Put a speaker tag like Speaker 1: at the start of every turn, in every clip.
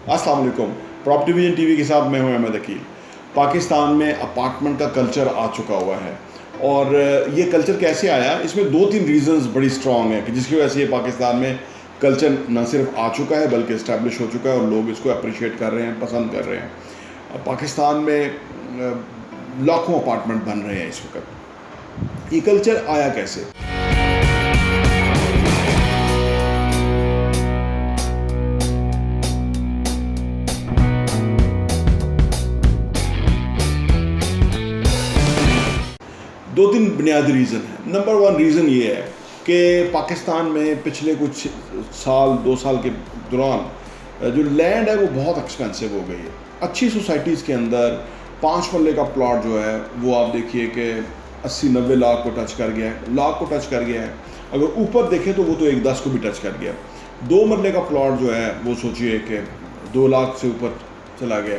Speaker 1: अस्सलाम वालेकुम। Property vision TV के साथ मैं हूं अहमद अकील। पाकिस्तान में अपार्टमेंट का कल्चर आ चुका हुआ है और ये कल्चर कैसे आया, इसमें दो तीन रीजंस बड़ी स्ट्रांग हैं कि जिसकी वजह से ये पाकिस्तान में कल्चर न सिर्फ आ चुका है बल्कि इस्टेब्लिश हो चुका है और लोग इसको अप्रिशिएट कर रहे हैं, पसंद कर रहे हैं। पाकिस्तान में लाखों अपार्टमेंट बन रहे हैं इस वक्त। ये कल्चर आया कैसे? दो तीन बुनियादी रीज़न है। नंबर वन रीज़न ये है कि पाकिस्तान में पिछले कुछ साल 2 साल के दौरान जो लैंड है वो बहुत एक्सपेंसिव हो गई है। अच्छी सोसाइटीज़ के अंदर 5 मरले का प्लॉट जो है वो आप देखिए कि 80-90 लाख को टच कर गया है, लाख को टच कर गया है। अगर ऊपर देखें तो वो तो 1-10 को भी टच कर गया। 2 मरले का प्लॉट जो है वो सोचिए कि 2 लाख से ऊपर चला गया।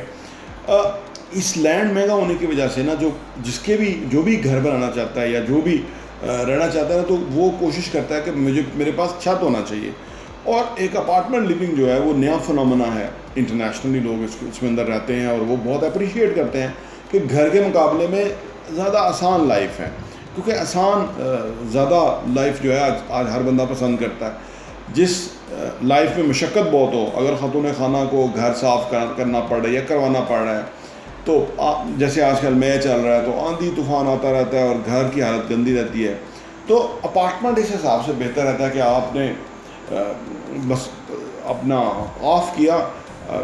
Speaker 1: इस लैंड महंगा होने की वजह से ना जो भी घर बनाना चाहता है या जो भी रहना चाहता है ना, तो वो कोशिश करता है कि मेरे पास छत होना चाहिए। और एक अपार्टमेंट लिविंग जो है वो नया फिनोमेना है। इंटरनेशनली लोग इसमें अंदर रहते हैं और वो बहुत अप्रिशिएट करते हैं कि घर के मुकाबले में ज़्यादा आसान लाइफ है, क्योंकि आसान ज़्यादा लाइफ जो है आज हर बंदा पसंद करता है। जिस लाइफ में मशक्क़त बहुत हो, अगर ख़ातून खाना को घर साफ़ करना पड़ रहा है या करवाना पड़ रहा है, तो जैसे आजकल मई चल रहा है तो आंधी तूफ़ान आता रहता है और घर की हालत गंदी रहती है, तो अपार्टमेंट इस हिसाब से बेहतर रहता है कि आपने बस अपना ऑफ़ किया,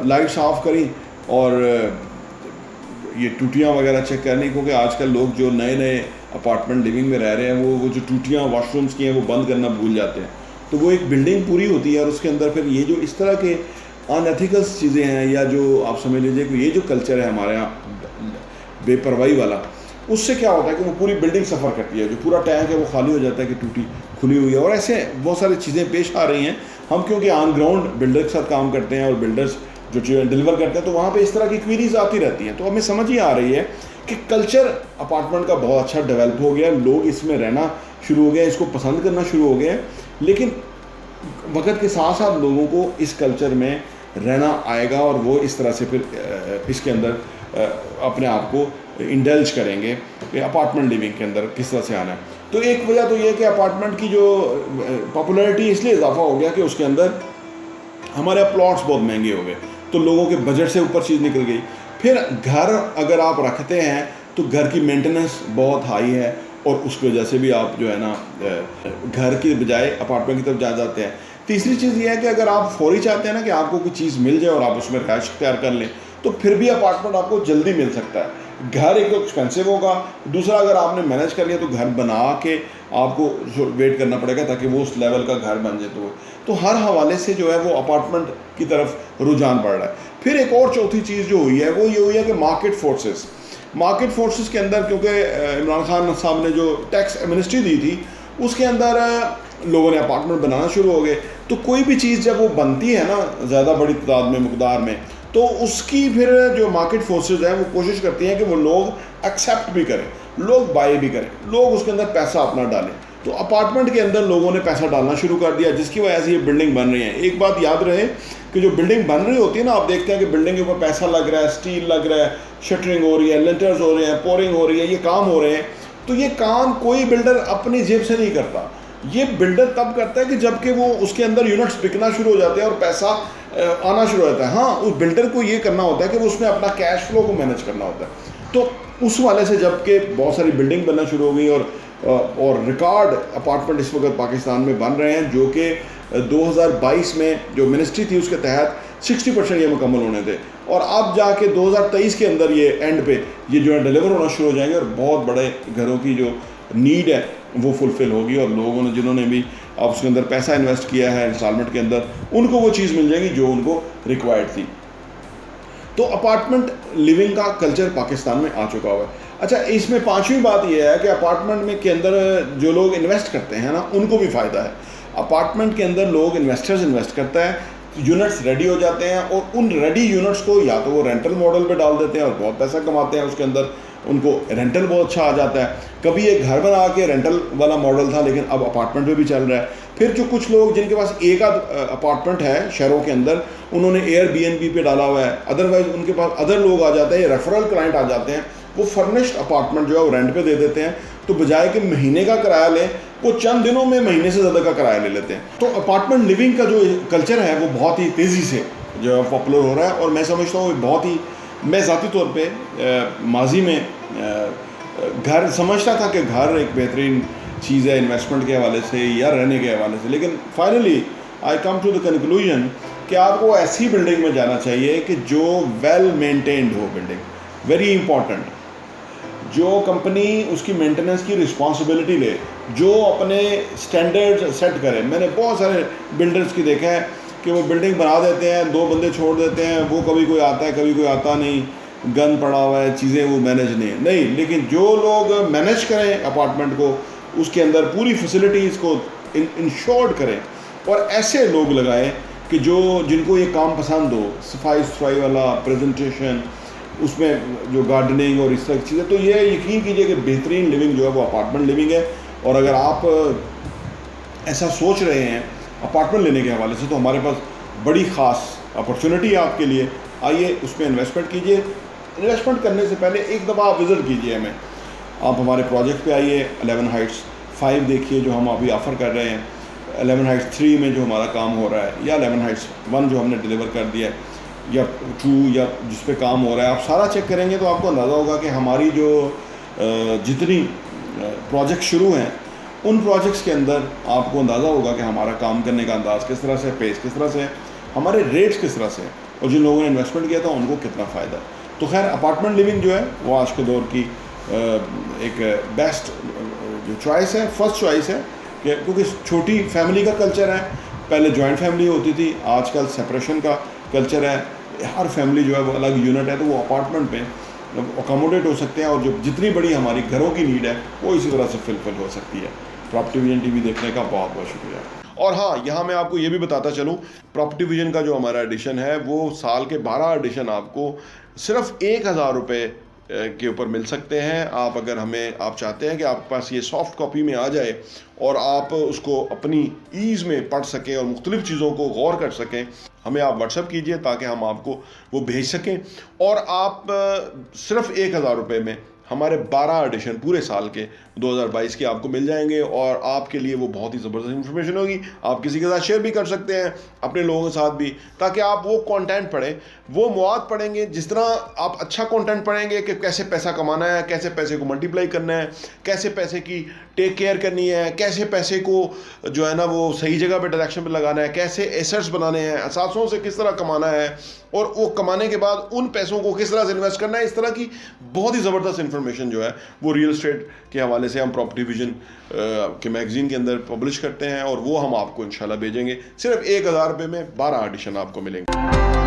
Speaker 1: लाइट्स ऑफ करी और ये टूटियाँ वगैरह चेक करनी, क्योंकि आजकल लोग जो नए अपार्टमेंट लिविंग में रह रहे हैं वो जो टूटियाँ वॉशरूम्स की हैं वो बंद करना भूल जाते हैं। तो वो एक बिल्डिंग पूरी होती है और उसके अंदर फिर ये जो इस तरह के अनएथिकल्स चीज़ें हैं या जो आप समझ लीजिए कि ये जो कल्चर है हमारे यहाँ बेपरवाही वाला, उससे क्या होता है कि वो पूरी बिल्डिंग सफ़र करती है। जो पूरा टैंक है वो खाली हो जाता है कि टूटी खुली हुई है। और ऐसे बहुत सारी चीज़ें पेश आ रही हैं। हम क्योंकि ऑन ग्राउंड बिल्डर के साथ काम करते हैं और बिल्डर्स जो चीज़ें डिलीवर करते हैं, तो वहाँ पे इस तरह की क्वीरीज आती रहती हैं। तो हमें समझ ही आ रही है कि कल्चर अपार्टमेंट का बहुत अच्छा डेवलप हो गया, लोग इसमें रहना शुरू हो गए, इसको पसंद करना शुरू हो गए। लेकिन वक्त के साथ साथ लोगों को इस कल्चर में रहना आएगा और वो इस तरह से फिर इसके अंदर अपने आप को इंडल्ज करेंगे कि अपार्टमेंट लिविंग के अंदर किस तरह से आना है। तो एक वजह तो ये है कि अपार्टमेंट की जो पॉपुलैरिटी इसलिए इजाफा हो गया कि उसके अंदर हमारे प्लॉट्स बहुत महंगे हो गए, तो लोगों के बजट से ऊपर चीज़ निकल गई। फिर घर अगर आप रखते हैं तो घर की मेंटेनेंस बहुत हाई है और उसकी वजह से भी आप जो है ना घर की बजाय अपार्टमेंट की तरफ जाते हैं। तीसरी चीज़ ये है कि अगर आप फौरी चाहते हैं ना कि आपको कोई चीज़ मिल जाए और आप उसमें रहायश तैयार कर लें, तो फिर भी अपार्टमेंट आपको जल्दी मिल सकता है। घर एक तो एक्सपेंसिव होगा, दूसरा अगर आपने मैनेज कर लिया तो घर बना के आपको वेट करना पड़ेगा ताकि वो उस लेवल का घर बन जाए। तो हर हवाले से जो है वो अपार्टमेंट की तरफ रुझान बढ़ रहा है। फिर एक और चौथी चीज़ जो हुई है वो ये हुई है कि मार्केट फोर्सेस के अंदर, क्योंकि इमरान खान साहब ने जो टैक्स एमनेस्टी दी थी उसके अंदर लोगों ने अपार्टमेंट बनाना शुरू हो गए। तो कोई भी चीज़ जब वो बनती है ना ज़्यादा बड़ी तादाद में, मकदार में, तो उसकी फिर जो मार्केट फोर्सेस हैं वो कोशिश करती हैं कि वो लोग एक्सेप्ट भी करें, लोग बाय भी करें, लोग उसके अंदर पैसा अपना डालें। तो अपार्टमेंट के अंदर लोगों ने पैसा डालना शुरू कर दिया, जिसकी वजह से ये बिल्डिंग बन रही है। एक बात याद रहे कि जो बिल्डिंग बन रही होती है ना, आप देखते हैं कि बिल्डिंग के ऊपर पैसा लग रहा है, स्टील लग रहा है, शटरिंग हो रही है, लेंटर्स हो रहे हैं, पोरिंग हो रही है, ये काम हो रहे हैं। तो ये काम कोई बिल्डर अपनी जेब से नहीं करता, ये बिल्डर तब करता है कि जबकि वो उसके अंदर यूनिट्स बिकना शुरू हो जाते हैं और पैसा आना शुरू हो जाता है। हाँ, उस बिल्डर को ये करना होता है कि वो उसमें अपना कैश फ्लो को मैनेज करना होता है। तो उस वाले से जबकि बहुत सारी बिल्डिंग बनना शुरू हो गई और रिकॉर्ड अपार्टमेंट इस वक्त पाकिस्तान में बन रहे हैं, जो कि 2022 में जो मिनिस्ट्री थी उसके तहत 60% ये मुकम्मल होने थे और अब जाके 2023 के अंदर ये एंड पे ये जो है डिलीवर होना शुरू हो जाएंगे और बहुत बड़े घरों की जो नीड है वो फुलफ़िल होगी और लोगों ने जिन्होंने भी अब उसके अंदर पैसा इन्वेस्ट किया है इंस्टॉलमेंट के अंदर, उनको वो चीज़ मिल जाएगी जो उनको रिक्वायर्ड थी। तो अपार्टमेंट लिविंग का कल्चर पाकिस्तान में आ चुका हुआ है। अच्छा, इसमें पांचवी बात यह है कि अपार्टमेंट में के अंदर जो लोग इन्वेस्ट करते हैं ना, उनको भी फ़ायदा है। अपार्टमेंट के अंदर लोग इन्वेस्टर्स इन्वेस्ट करता है, यूनिट्स रेडी हो जाते हैं और उन रेडी यूनिट्स को या तो वो रेंटल मॉडल पे डाल देते हैं और बहुत पैसा कमाते हैं उसके अंदर, उनको रेंटल बहुत अच्छा आ जाता है। कभी एक घर बना के रेंटल वाला मॉडल था लेकिन अब अपार्टमेंट में भी चल रहा है। फिर जो कुछ लोग जिनके पास एक आध अपार्टमेंट है शहरों के अंदर, उन्होंने एयरबीएनबी पे डाला हुआ है, अदरवाइज उनके पास अदर लोग आ जाते हैं, रेफरल क्लाइंट आ जाते हैं, वो फर्निश्ड अपार्टमेंट जो है वो रेंट पे दे देते हैं। तो बजाय कि महीने का किराया लें, वो चंद दिनों में महीने से ज़्यादा का किराया ले लेते हैं। तो अपार्टमेंट लिविंग का जो कल्चर है वो बहुत ही तेज़ी से जो है पॉपुलर हो रहा है, और मैं समझता हूँ बहुत ही, मैं ज़ाती तौर पे माजी में घर समझता था कि घर एक बेहतरीन चीज़ है इन्वेस्टमेंट के हवाले से या रहने के हवाले से, लेकिन finally I come to the conclusion कि आपको ऐसी बिल्डिंग में जाना चाहिए कि जो वेल मेंटेन्ड हो बिल्डिंग, वेरी इंपॉर्टेंट, जो कंपनी उसकी मेंटेनेंस की रिस्पॉन्सिबिलिटी ले, जो अपने स्टैंडर्ड सेट करे। मैंने बहुत सारे बिल्डर्स की देखा है कि वो बिल्डिंग बना देते हैं, 2 बंदे छोड़ देते हैं, वो कभी कोई आता है कभी कोई आता नहीं, गंद पड़ा हुआ है, चीज़ें वो मैनेज नहीं, लेकिन जो लोग मैनेज करें अपार्टमेंट को, उसके अंदर पूरी फैसिलिटीज़ को इंश्योर्ड करें, और ऐसे लोग लगाएं कि जिनको ये काम पसंद हो, सफाई सफाई वाला, प्रेजेंटेशन, उसमें जो गार्डनिंग और इस तरह की चीज़ें। तो ये यकीन कीजिए कि बेहतरीन लिविंग जो है वो अपार्टमेंट लिविंग है। और अगर आप ऐसा सोच रहे हैं अपार्टमेंट लेने के हवाले से, तो हमारे पास बड़ी ख़ास अपॉर्चुनिटी है आपके लिए। आइए उसमें इन्वेस्टमेंट कीजिए। इन्वेस्टमेंट करने से पहले एक दफ़ा आप विज़िट कीजिए हमें, आप हमारे प्रोजेक्ट पे आइए। 11 हाइट्स 5 देखिए जो हम अभी ऑफ़र कर रहे हैं, 11 हाइट्स 3 में जो हमारा काम हो रहा है, या 11 हाइट्स 1 जो हमने डिलीवर कर दिया है, या 2 या जिस पे काम हो रहा है, आप सारा चेक करेंगे तो आपको अंदाज़ा होगा कि हमारी जो जितनी प्रोजेक्ट शुरू हैं, उन प्रोजेक्ट्स के अंदर आपको अंदाज़ा होगा कि हमारा काम करने का अंदाज़ किस तरह से, पेस किस तरह से है, हमारे रेट्स किस तरह से हैं, और जिन लोगों ने इन्वेस्टमेंट किया था उनको कितना फ़ायदा है। तो खैर अपार्टमेंट लिविंग जो है वो आज के दौर की एक बेस्ट जो चॉइस है, फर्स्ट चॉइस है, क्योंकि छोटी फैमिली का कल्चर है। पहले जॉइंट फैमिली होती थी, आजकल सेपरेशन का कल्चर है, हर फैमिली जो है वो अलग यूनिट है, तो वो अपार्टमेंट पे अकोमोडेट हो सकते हैं, और जो जितनी बड़ी हमारी घरों की नीड है वो इसी तरह से फुलफिल हो सकती है। प्रॉपर्टी विजन टीवी देखने का बहुत बहुत शुक्रिया। और हाँ, यहाँ मैं आपको ये भी बताता चलूँ, प्रॉपर्टी विजन का जो हमारा एडिशन है वो साल के 12 एडिशन आपको सिर्फ 1000 रुपये के ऊपर मिल सकते हैं। आप अगर आप चाहते हैं कि आपके पास ये सॉफ्ट कॉपी में आ जाए और आप उसको अपनी ईज़ में पढ़ सकें और मुख्तलिफ़ चीज़ों को गौर कर सकें, हमें आप व्हाट्सएप कीजिए ताकि हम आपको वो भेज सकें। और आप सिर्फ 1000 रुपये में हमारे 12 एडिशन पूरे साल के 2022 के आपको मिल जाएंगे, और आपके लिए वो बहुत ही ज़बरदस्त इन्फॉर्मेशन होगी। आप किसी के साथ शेयर भी कर सकते हैं, अपने लोगों के साथ भी, ताकि आप वो कंटेंट पढ़ें, वो मवाद पढ़ेंगे। जिस तरह आप अच्छा कंटेंट पढ़ेंगे कि कैसे पैसा कमाना है, कैसे पैसे को मल्टीप्लाई करना है, कैसे पैसे की टेक केयर करनी है, कैसे पैसे को जो है ना वो सही जगह पे डायरेक्शन पे लगाना है, कैसे एसेट्स बनाने हैं, असासों से किस तरह कमाना है, और वो कमाने के बाद उन पैसों को किस तरह से इन्वेस्ट करना है, इस तरह की बहुत ही ज़बरदस्त इन्फॉर्मेशन जो है वो रियल एस्टेट के हवाले से हम प्रॉपर्टी विजन के मैगज़ीन के अंदर पब्लिश करते हैं, और वो हम आपको इंशाल्लाह भेजेंगे। सिर्फ 1000 रुपये में 12 एडिशन आपको मिलेंगे।